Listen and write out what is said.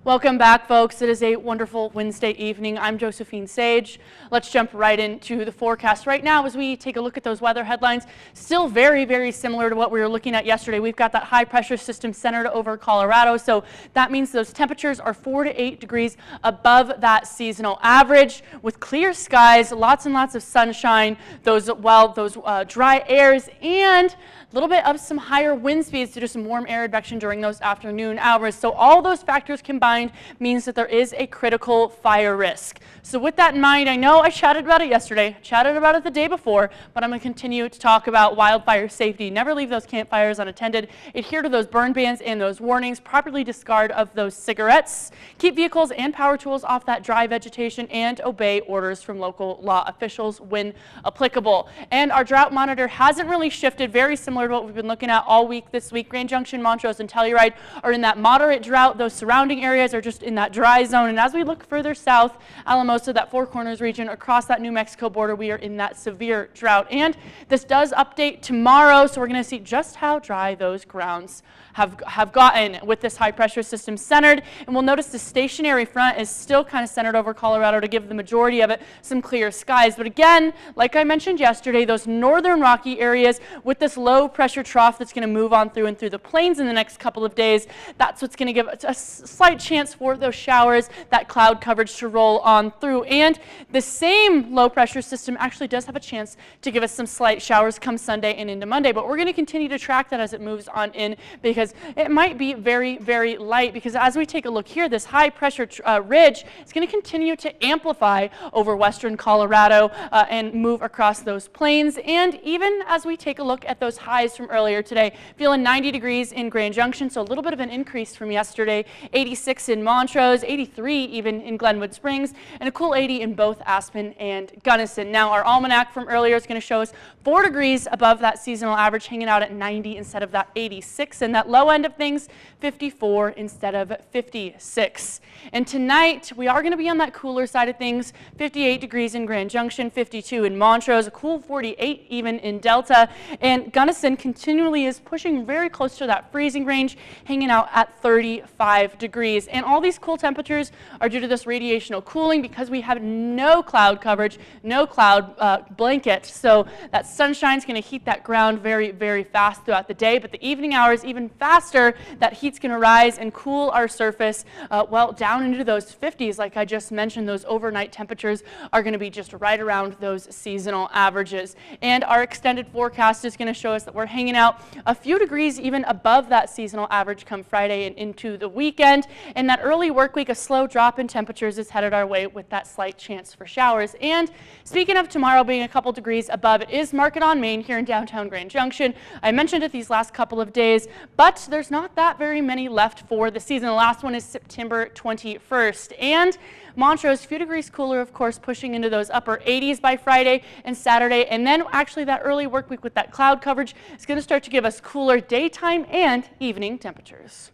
Welcome back, folks. It is a wonderful Wednesday evening. I'm Josephine Sage. Let's jump right into the forecast right now as we take a look at those weather headlines. Still very, very similar to what we were looking at yesterday. We've got that high pressure system centered over Colorado, so that means those temperatures are 4 to 8 degrees above that seasonal average with clear skies, lots and lots of sunshine, those dry airs, and a little bit of some higher wind speeds due to some warm air advection during those afternoon hours. So all those factors combined means that there is a critical fire risk. So with that in mind, I know I chatted about it yesterday, chatted about it the day before, but I'm going to continue to talk about wildfire safety. Never leave those campfires unattended. Adhere to those burn bans and those warnings. Properly discard of those cigarettes. Keep vehicles and power tools off that dry vegetation and obey orders from local law officials when applicable. And our drought monitor hasn't really shifted, very similar to what we've been looking at all week this week. Grand Junction, Montrose, and Telluride are in that moderate drought. Those surrounding areas are just in that dry zone. And as we look further south, Alamosa, that Four Corners region, across that New Mexico border, we are in that severe drought. And this does update tomorrow, so we're going to see just how dry those grounds have gotten with this high pressure system centered. And we'll notice the stationary front is still kind of centered over Colorado to give the majority of it some clear skies. But again, like I mentioned yesterday, those northern Rocky areas with this low pressure trough that's going to move on through and through the plains in the next couple of days, that's what's going to give a slight chance for those showers, that cloud coverage to roll on through. And the same low pressure system actually does have a chance to give us some slight showers come Sunday and into Monday. But we're going to continue to track that as it moves on in, because it might be very, very light, because as we take a look here, this high pressure ridge is going to continue to amplify over western Colorado and move across those plains. And even as we take a look at those highs from earlier today, feeling 90 degrees in Grand Junction, so a little bit of an increase from yesterday, 86 in Montrose, 83 even in Glenwood Springs, and a cool 80 in both Aspen and Gunnison. Now our almanac from earlier is going to show us 4 degrees above that seasonal average, hanging out at 90 instead of that 86, and that low end of things, 54 instead of 56. And tonight we are going to be on that cooler side of things, 58 degrees in Grand Junction, 52 in Montrose, a cool 48 even in Delta, and Gunnison continually is pushing very close to that freezing range, hanging out at 35 degrees. And all these cool temperatures are due to this radiational cooling because we have no cloud coverage, no cloud blanket. So that sunshine is going to heat that ground very, very fast throughout the day, but the evening hours even faster. That heat's going to rise and cool our surface well down into those 50s. Like I just mentioned, those overnight temperatures are going to be just right around those seasonal averages. And our extended forecast is going to show us that we're hanging out a few degrees even above that seasonal average come Friday and into the weekend. And that early work week, a slow drop in temperatures is headed our way with that slight chance for showers. And speaking of tomorrow being a couple degrees above, it is Market on Main here in downtown Grand Junction. I mentioned it these last couple of days, but there's not that very many left for the season. The last one is September 21st. And Montrose, a few degrees cooler, of course, pushing into those upper 80s by Friday and Saturday. And then actually that early work week with that cloud coverage is going to start to give us cooler daytime and evening temperatures.